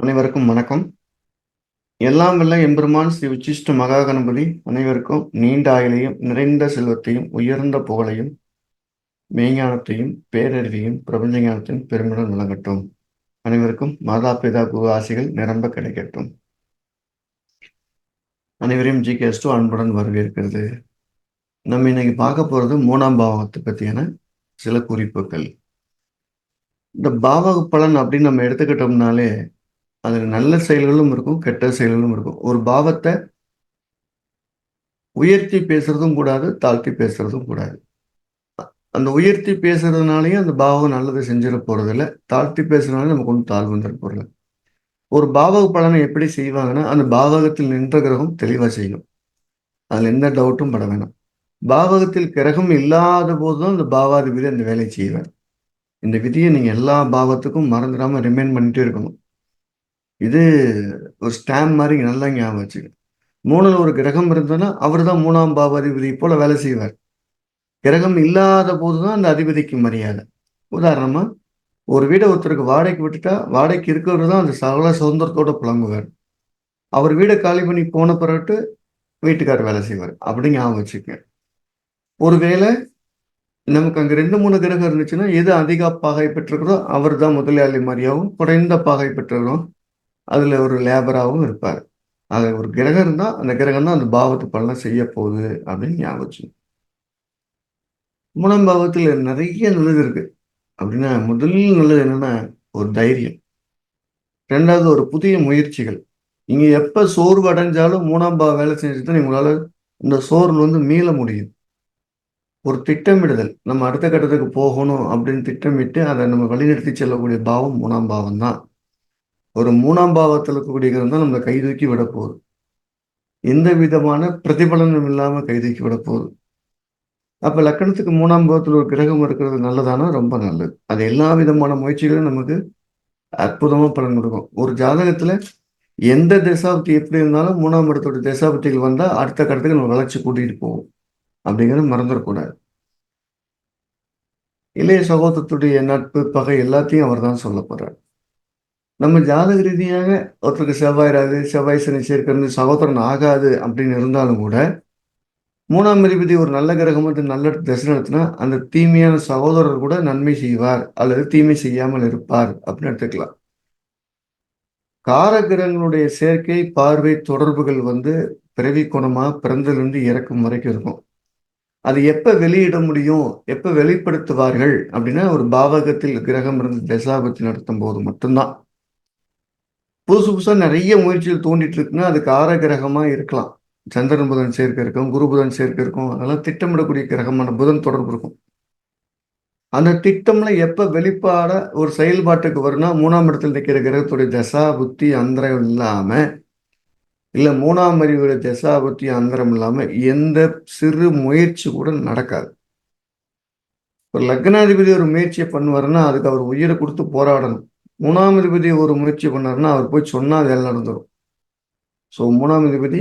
அனைவருக்கும் வணக்கம். எல்லாம் வல்ல எம்பெருமான் ஸ்ரீ உச்சிஷ்ட மகா கணபதி அனைவருக்கும் நீண்ட ஆயுளையும் நிறைந்த செல்வத்தையும் உயர்ந்த புகழையும் மெய்ஞானத்தையும் பேரறிவையும் பிரபஞ்ச ஞானத்தையும் பெருமிடம் வழங்கட்டும். அனைவருக்கும் மாதா பிதா குரு ஆசிகள் நிரம்ப கிடைக்கட்டும். அனைவரையும் ஜிகேஎஸ்2 அன்புடன் வரவேற்கிறது. நம்ம இன்னைக்கு பார்க்க போறது 3ஆம் பாவத்தை பற்றியான சில குறிப்புகள். இந்த பாவக பலன் அப்படின்னு நம்ம எடுத்துக்கிட்டோம்னாலே அதுல நல்ல செயல்களும் இருக்கும், கெட்ட செயல்களும் இருக்கும். ஒரு பாவத்தை உயர்த்தி பேசுறதும் கூடாது, தாழ்த்தி பேசுறதும் கூடாது. அந்த உயர்த்தி பேசுறதுனாலயும் அந்த பாவம் நல்லது செஞ்சிட போறதில்ல. தாழ்த்தி பேசுறதுனால நமக்கு ஒன்றும் தாழ்வு வந்துட போறதில்ல. ஒரு பாவக பலனை எப்படி செய்வாங்கன்னா, அந்த பாவகத்தில் நின்ற கிரகம் தெளிவா செய்யும். அதுல எந்த டவுட்டும் பட வேணாம். பாவகத்தில் கிரகம் இல்லாத போதுதான் அந்த பாவாதிபதி அந்த வேலையை செய்வார். இந்த விதியை நீங்க எல்லா பாவத்துக்கும் மறந்துடாம ரிமைண்ட் பண்ணிட்டே இருக்கணும். இது ஒரு ஸ்டாம்ப் மாதிரி நல்லா ஞாபகம் வச்சுக்க. 3ல் ஒரு கிரகம் இருந்ததுன்னா அவர் தான் 3ஆம் பாவாதிபதி போல வேலை செய்வார். கிரகம் இல்லாத போதுதான் அந்த அதிபதிக்கு மரியாதை. உதாரணமா ஒரு வீடை ஒருத்தருக்கு வாடகைக்கு விட்டுட்டா வாடகைக்கு இருக்கிறவர் தான் அந்த சகல சுதந்திரத்தோட புலங்குவார். அவர் வீடை காலி பண்ணி போன பிறகு வீட்டுக்காரர் வேலை செய்வார். அப்படி ஞாபகம் வச்சுக்கங்க. ஒருவேளை நமக்கு அங்க 2, 3 கிரகம் இருந்துச்சுன்னா எது அதிக பாகை பெற்றிருக்கிறதோ அவர் தான் முதலாளி மாதிரியாகவும், குறைந்த பாகை பெற்றவரும் அதுல ஒரு லேபராகவும் இருப்பார். ஆக ஒரு கிரகம் இருந்தா அந்த கிரகம் தான் அந்த பாவத்து பலனை செய்ய போகுது அப்படின்னு ஞாபகம் வச்சுக்கணும். 3ஆம் பாவத்தில் நிறைய நல்லது இருக்கு. அப்படின்னா முதல் நல்லது என்னன்னா ஒரு தைரியம். 2வது ஒரு புதிய முயற்சிகள். நீங்க எப்ப சோர்வு அடைஞ்சாலும் 3ஆம் பாவம் வேலை செஞ்சுட்டு உங்களால இந்த சோர்வுல மீள முடியும். ஒரு திட்டமிடுதல். நம்ம அடுத்த கட்டத்துக்கு போகணும் அப்படின்னு திட்டமிட்டு அதை நம்ம வழிநடத்தி செல்லக்கூடிய பாவம் 3ஆம் பாவம் தான். ஒரு 3ஆம் பாவத்தில் இருக்கக்கூடிய கிரகம் தான் நம்மளை கைதூக்கி விட போகுது. எந்த விதமான பிரதிபலனும் இல்லாம கைதூக்கி விட போகுது. அப்ப லக்கணத்துக்கு 3ஆம் பாவத்தில் ஒரு கிரகம் இருக்கிறது நல்லதானா? ரொம்ப நல்லது. அது எல்லா விதமான முயற்சிகளும் நமக்கு அற்புதமா பலன் கொடுக்கும். ஒரு ஜாதகத்துல எந்த தசாபுத்தி எப்படி இருந்தாலும் 3ஆம் இடத்தோட தசாபுத்திகள் வந்தா அடுத்த கட்டத்துக்கு நம்ம வளர்ச்சி கூட்டிட்டு போவோம். அப்படிங்கிறத மறந்துடக்கூடாது. இளைய சகோதரத்துடைய நட்பு பகை எல்லாத்தையும் அவர் தான் சொல்ல போறார். நம்ம ஜாதக ரீதியாக ஒருத்தருக்கு செவ்வாய் ராகு, செவ்வாய் சனி சேர்க்கிறது சகோதரன் ஆகாது அப்படின்னு இருந்தாலும் கூட 3ஆம் அதிபதி ஒரு நல்ல கிரகம் வந்து நல்ல திசை நடத்தினா அந்த தீமையான சகோதரர் கூட நன்மை செய்வார் அல்லது தீமை செய்யாமல் இருப்பார் அப்படின்னு எடுத்துக்கலாம். காரகிரகங்களுடைய சேர்க்கை, பார்வை, தொடர்புகள் வந்து பிறவி குணமா பிறந்திலிருந்து இறக்கும் வரைக்கும் இருக்கும். அது எப்ப வெளியிட முடியும், எப்ப வெளிப்படுத்துவார்கள் அப்படின்னா ஒரு பாவகத்தில் கிரகம் இருந்து தசாபத்தி நடத்தும் போது மட்டும்தான். புதுசு புதுசா நிறைய முயற்சிகள் தோண்டிட்டு இருக்குன்னா அது காரகிரகமா இருக்கலாம். சந்திரன் புதன் சேர்க்கை இருக்கும், குரு புதன் சேர்க்கை இருக்கும். அதெல்லாம் திட்டமிடக்கூடிய கிரகமான புதன் தொடர்பு இருக்கும். அந்த திட்டம்ல எப்ப வெளிப்பாட ஒரு செயல்பாட்டுக்கு வரும்னா 3ஆம் இடத்தில் நிற்கிற கிரகத்துடைய தசா புத்தி அந்தரம் இல்லாம, இல்ல 3ஆம் அறிவுடைய தசா புத்தி அந்தரம் இல்லாம எந்த சிறு முயற்சி கூட நடக்காது. ஒரு லக்னாதிபதி ஒரு முயற்சியை பண்ணுவாருன்னா அதுக்கு அவர் உயிரை கொடுத்து போராடணும். 3ஆம் அதிபதி ஒரு முயற்சி பண்ணாருன்னா அவர் போய் சொன்னா அது எல்லாம் நடந்துடும். ஸோ 3ஆம் அதிபதி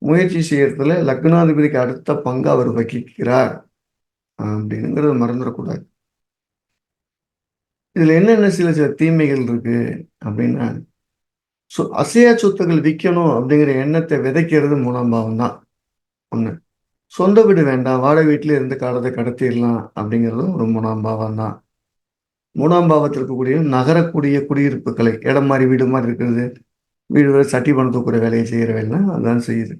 முயற்சி செய்யறதுல லக்னாதிபதிக்கு அடுத்த பங்கு அவர் வகிக்கிறார் அப்படிங்கிறத மறந்துடக்கூடாது. இதுல என்னென்ன சில சில தீமைகள் இருக்கு அப்படின்னா, அசையா சொத்துக்கள் விற்கணும் அப்படிங்கிற எண்ணத்தை விதைக்கிறது 3ஆம் பாவம் தான். ஒண்ணு. சொந்த வீடு வேண்டாம், வாடகை வீட்டிலே இருந்து காலத்தை கடத்திடலாம் அப்படிங்கிறதும் ஒரு 3ஆம் பாவம் தான். 3ஆம் பாவத்தில் இருக்கக்கூடிய நகரக்கூடிய குடியிருப்புகளை இடம் மாதிரி வீடு மாதிரி இருக்கிறது, வீடு சட்டி பணம் தூக்குற வேலையை செய்யற வேலை அதான் செய்யுது.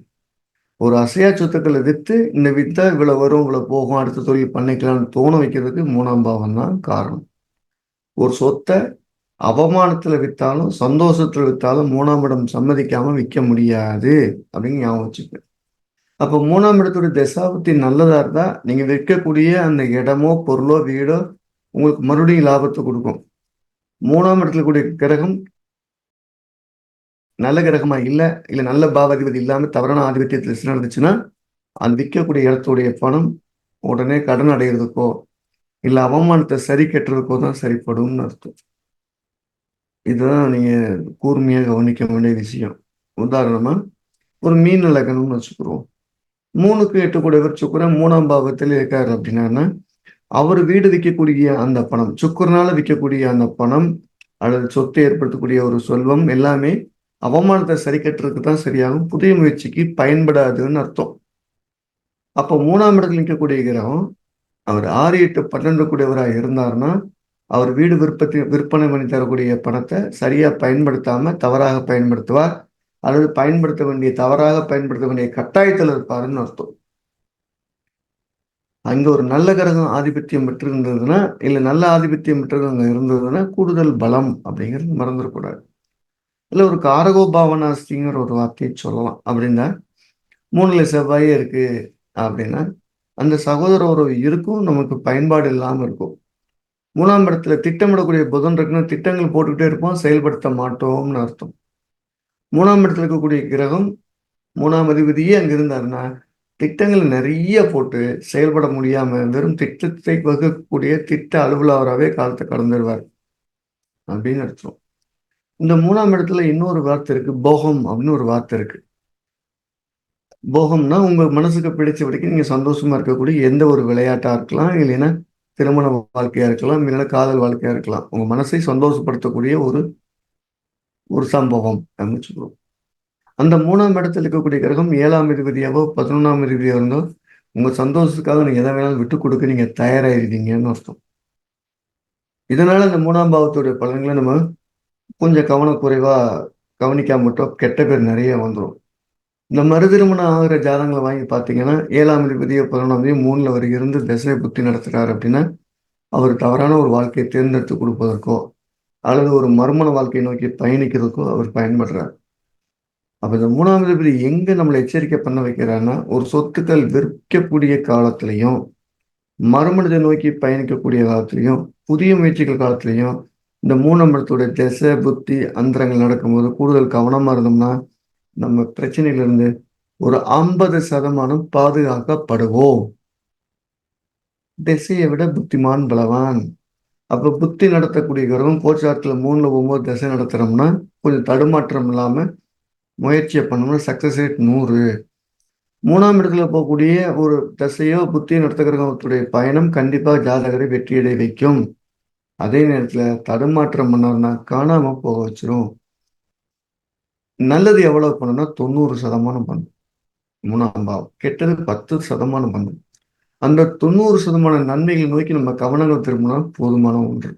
ஒரு அசையா சொத்துக்களை வித்து இந்த வித்தா இவ்வளவு வரும் இவ்வளவு போகும் அடுத்த தொழில் பண்ணிக்கலாம்னு தோண வைக்கிறதுக்கு 3ஆம் பாவம் தான் காரணம். ஒரு சொத்தை அவமானத்துல வித்தாலும் சந்தோஷத்துல வித்தாலும் 3ஆம் இடம் சம்மதிக்காம விற்க முடியாது அப்படின்னு ஞாபகம் வச்சுக்க. அப்போ 3ஆம் இடத்துடைய தசாபுத்தி நல்லதா இருந்தா நீங்க விற்கக்கூடிய அந்த இடமோ பொருளோ வீடோ உங்களுக்கு மறுபடியும் லாபத்தை கொடுக்கும். 3ஆம் இடத்துல கூடிய கிரகம் நல்ல கிரகமா இல்ல நல்ல பாவாதிபதி இல்லாம தவறான ஆதிபத்தியத்தில் நடந்துச்சுன்னா அந்த விற்கக்கூடிய இடத்துடைய பணம் உடனே கடன் அடைகிறதுக்கோ இல்ல அவமானத்தை சரி கட்டுறதுக்கோ தான் சரிப்படும்னு அர்த்தம். இதுதான் நீங்க கூர்மையாக கவனிக்க வேண்டிய விஷயம். உதாரணமா ஒரு மீன் லக்னம்னு வச்சுக்கிறோம். 3க்கு 8 கூடியவர் சுக்கிரன் 3ஆம் பாவத்தில் இருக்காரு அப்படின்னா அவர் வீடு விற்கக்கூடிய அந்த பணம் சுக்கிரனால விற்கக்கூடிய அந்த பணம் அல்லது சொத்து ஏற்படுத்தக்கூடிய ஒரு செல்வம் எல்லாமே அவமானத்தை சரி கட்டுறதுக்கு தான் சரியாகும், புதிய முயற்சிக்கு பயன்படாதுன்னு அர்த்தம். அப்போ 3ஆம் இடத்துல நிற்கக்கூடிய கிரகம் அவர் 6, 8, 12 கூடியவராக இருந்தாருன்னா அவர் வீடு விற்பனை பண்ணி தரக்கூடிய பணத்தை சரியா பயன்படுத்தாம தவறாக பயன்படுத்துவார், அல்லது தவறாக பயன்படுத்த வேண்டிய கட்டாயத்தில் இருப்பாருன்னு அர்த்தம். அங்க ஒரு நல்ல கிரகம் ஆதிபத்தியம் பெற்றிருந்ததுன்னா, இல்ல நல்ல ஆதிபத்தியம் பெற்றது அங்க இருந்ததுன்னா கூடுதல் பலம் அப்படிங்கிறது மறந்துடக்கூடாது. இல்ல ஒரு காரகோபாவனாஸ்திங்கிற ஒரு வார்த்தையை சொல்லலாம். அப்படின்னா 3ல செவ்வாயே இருக்கு அப்படின்னா அந்த சகோதர உறவு இருக்கும், நமக்கு பயன்பாடு இல்லாம இருக்கும். 3ஆம் இடத்துல திட்டமிடக்கூடிய புதன் இருக்குன்னு திட்டங்கள் போட்டுக்கிட்டே இருப்போம், செயல்படுத்த மாட்டோம்னு அர்த்தம். 3ஆம் இடத்துல இருக்கக்கூடிய கிரகம் 3ஆம் அதிபதியே அங்க இருந்தாருன்னா திட்டங்கள் நிறைய போட்டு செயல்பட முடியாம வெறும் திட்டத்தை வகுக்கக்கூடிய திட்ட அலுவலராகவே காலத்தை கடந்துடுவார் அப்படின்னு அர்த்தம். இந்த 3ஆம் இடத்துல இன்னொரு வார்த்தை இருக்கு, போகம் அப்படின்னு ஒரு வார்த்தை இருக்கு. போகம்னா உங்க மனசுக்கு பிடிச்ச வரைக்கும் நீங்க சந்தோஷமா இருக்கக்கூடிய எந்த ஒரு விளையாட்டா இருக்கலாம், இல்லைன்னா திருமண வாழ்க்கையா இருக்கலாம், இல்லைன்னா காதல் வாழ்க்கையா இருக்கலாம். உங்க மனசை சந்தோஷப்படுத்தக்கூடிய ஒரு ஒரு சம்பவம் அப்படின்னு சொல்லுவோம். அந்த 3ஆம் இடத்துல இருக்கக்கூடிய கிரகம் 7ஆம் அதிபதியாவோ 11ஆம் அதிபதியோ இருந்தோ உங்க சந்தோஷத்துக்காக நீங்க எதை வேணாலும் விட்டு கொடுக்க நீங்க தயாராயிருக்கீங்கன்னு அர்த்தம். இதனால இந்த 3ஆம் பாவத்துடைய பலன்களை நம்ம கொஞ்சம் கவனக்குறைவா கவனிக்காம மட்டும் கெட்ட பேர் நிறைய வந்துடும். இந்த மறுதிருமணம் ஆகிற ஜாதகங்களை வாங்கி பார்த்தீங்கன்னா 7ஆம் அதிபதியோ 11ஆம் தேதி 3ல அவர் இருந்து திசை புத்தி நடத்துறாரு அப்படின்னா அவர் தவறான ஒரு வாழ்க்கையை தேர்ந்தெடுத்து கொடுப்பதற்கோ அல்லது ஒரு மறுமண வாழ்க்கையை நோக்கி பயணிக்கிறதுக்கோ அவர் பயன்படுறார். அப்ப இந்த 3ஆம் அதிபதி எங்க நம்மளை எச்சரிக்கை பண்ண வைக்கிறாருன்னா, ஒரு சொத்துக்கள் விற்கக்கூடிய காலத்திலையும் மறுமணத்தை நோக்கி பயணிக்கக்கூடிய காலத்திலையும் புதிய முயற்சிகள் காலத்திலையும் இந்த 3ஆம் இடத்துடைய திசை புத்தி அந்தரங்கள் நடக்கும்போது கூடுதல் கவனமா இருந்தோம்னா நம்ம பிரச்சனையிலிருந்து ஒரு 50% பாதுகாக்கப்படுவோம். திசையை விட புத்திமான் பலவான். அப்ப புத்தி நடத்தக்கூடிய கிரகம் கோச்சாரத்துல 3ல போகும்போது திசை நடத்துறோம்னா கொஞ்சம் தடுமாற்றம் இல்லாம முயற்சியை பண்ணோம்னா சக்சஸ் ரேட் 100. 3ஆம் இடத்துல போகக்கூடிய ஒரு திசையோ புத்தியோ நடத்த கிரகத்துடைய பயணம் கண்டிப்பா ஜாதகரை வெற்றியடை வைக்கும். அதே நேரத்துல தடுமாற்றம் பண்ணார்னா காணாம போக வச்சிரும். நல்லது எவ்வளவு பண்ணணும்னா 90% பண்ணும் 3ஆம் பாவம், கெட்டது 10% பண்ணும். அந்த 90% நன்மைகளை நோக்கி நம்ம கவனங்கள் திரும்பினா போதுமான ஒன்று.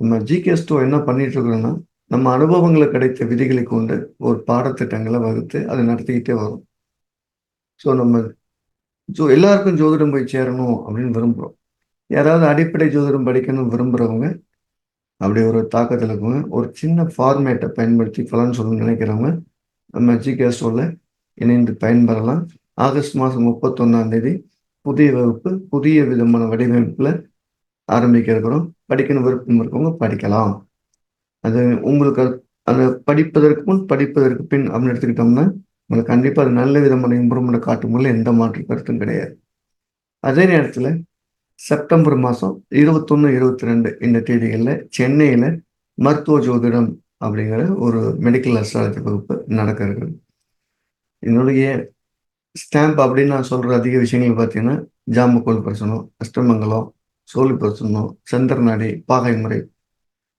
நம்ம ஜிகேஸ்டோ என்ன பண்ணிட்டு இருக்கிறோம்னா நம்ம அனுபவங்களை கிடைத்த விதிகளை கொண்டு ஒரு பாடத்திட்டங்களை வகுத்து அதை நடத்திக்கிட்டே வரும். ஸோ நம்ம எல்லாருக்கும் ஜோதிடம் போய் சேரணும் அப்படின்னு விரும்புகிறோம். யாராவது அடிப்படை ஜோதிடம் படிக்கணும்னு விரும்புகிறவங்க அப்படி ஒரு தாக்கத்தில் இருக்கவங்க ஒரு சின்ன ஃபார்மேட்டை பயன்படுத்தி பலன் சொல்லணும்னு நினைக்கிறவங்க நம்ம ஜிகேஸ்டோவில் இணைந்து பயன்பெறலாம். ஆகஸ்ட் மாதம் 31ஆம் தேதி புதிய வகுப்பு புதிய விதமான வடிவமைப்பில் ஆரம்பிக்க இருக்கிறோம். படிக்கணும் விருப்பம் இருக்கவங்க படிக்கலாம். அது உங்களுக்கு அதை படிப்பதற்கு முன் படிப்பதற்கு பின் அப்படின்னு எடுத்துக்கிட்டோம்னா உங்களுக்கு கண்டிப்பாக அது நல்ல விதமான இம்ப்ரூவ்மெண்ட் காட்டும்போது எந்த மாற்று கருத்தும் கிடையாது. அதே நேரத்தில் செப்டம்பர் மாதம் 21, 22 இந்த தேதிகளில் சென்னையில் மருத்துவ ஜோதிடம் அப்படிங்கிற ஒரு மெடிக்கல் அஸ்ட்ராலஜி வகுப்பு நடக்க இருக்குது. என்னுடைய ஸ்டாம்ப் அப்படின்னு நான் சொல்கிற அதிக விஷயங்கள் பார்த்தீங்கன்னா ஜாமக்கோல் பிரச்சனம், அஷ்டமங்கலம், சோழி பிரச்சனம், செந்தர்நாடி, பாகை முறை,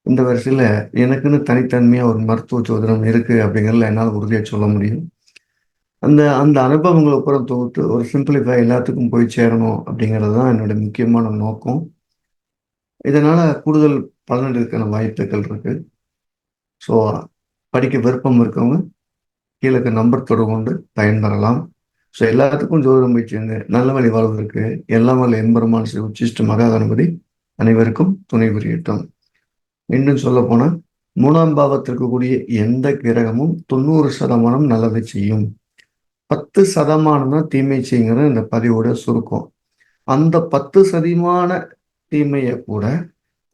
இந்த வரிசையில் எனக்குன்னு தனித்தன்மையாக ஒரு மருத்துவ ஜோதிடம் இருக்குது அப்படிங்கிறதுல என்னால் உறுதியாக சொல்ல முடியும். அந்த அந்த அனுபவங்களை அப்புறம் தொகுத்து ஒரு சிம்பிளிஃபை எல்லாத்துக்கும் போய் சேரணும் அப்படிங்கிறது தான் என்னுடைய முக்கியமான நோக்கம். இதனால் கூடுதல் பலன் இருக்கான வாய்ப்புகள் இருக்குது. ஸோ படிக்க விருப்பம் இருக்கவங்க கீழே நம்பர் தொடர்பு கொண்டு பயன்பெறலாம். ஸோ எல்லாத்துக்கும் ஜோதிடம் போய் சேர்ந்து நல்ல வழி வாழ்வதற்கு எல்லாம் வல்ல எம்பெருமான் ஸ்ரீ உச்சிஷ்ட மகா கணபதி அனைவருக்கும் துணை புரியட்டும். மீண்டும் சொல்ல போனால் 3ஆம் பாவத்தில் இருக்கக்கூடிய எந்த கிரகமும் 90% நல்லதை செய்யும், 10% தான் தீமை செய்யுங்கிற இந்த பதிவோட சுருக்கம். அந்த 10% தீமையை கூட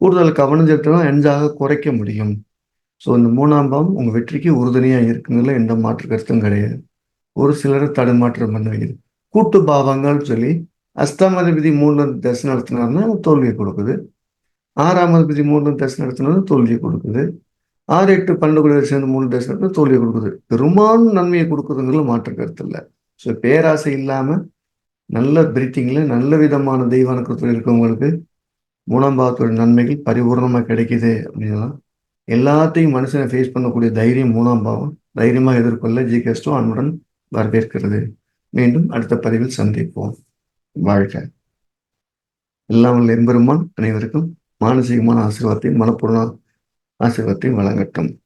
கூடுதல் கவனம் செலுத்தினா எஞ்சாக குறைக்க முடியும். ஸோ இந்த 3ஆம் பாவம் உங்கள் வெற்றிக்கு உறுதுணையாக இருக்குங்கிறதுல எந்த மாற்று கருத்தும் கிடையாது. ஒரு சிலரை தடுமாற்றம் பண்ண வைக்குது. கூட்டு பாவங்கள் சொல்லி அஷ்டம அதிபதி 3ல தசை நடத்தினார்னா தோல்வியை கொடுக்குது. 6ஆம் அதிபதி 3ல தசை நடத்தினாலும் தோல்வியை கொடுக்குது. 6, 8, 12 கூட சேர்ந்து 3 தசை நடத்தினா தோல்வியை கொடுக்குது. பெரும்பாலும் நன்மையை கொடுக்குதுங்கிறதுல மாற்று கருத்து இல்லை. ஸோ பேராசை இல்லாமல் நல்ல பிரீத்திங்கில் நல்ல விதமான தெய்வ அனுக்கிரத்தில் இருக்கவங்களுக்கு மூணாம் பாவத்தோட நன்மைகள் பரிபூர்ணமா கிடைக்குது அப்படின்னா எல்லாத்தையும் மனுஷனை ஃபேஸ் பண்ணக்கூடிய தைரியம் மூணாம் பாவம். தைரியமா எதிர்கொள்ள ஜிகேஸ்டோ அன்புடன் வரவேற்கிறது. மீண்டும் அடுத்த பதிவில் சந்திப்போம். வாழ்க. எல்லாம் வல்ல எம்பெருமான் அனைவருக்கும் மானசீகமான ஆசீர்வாதத்தையும் மனப்பூர்ண ஆசீர்வாதத்தையும் வழங்கட்டும்.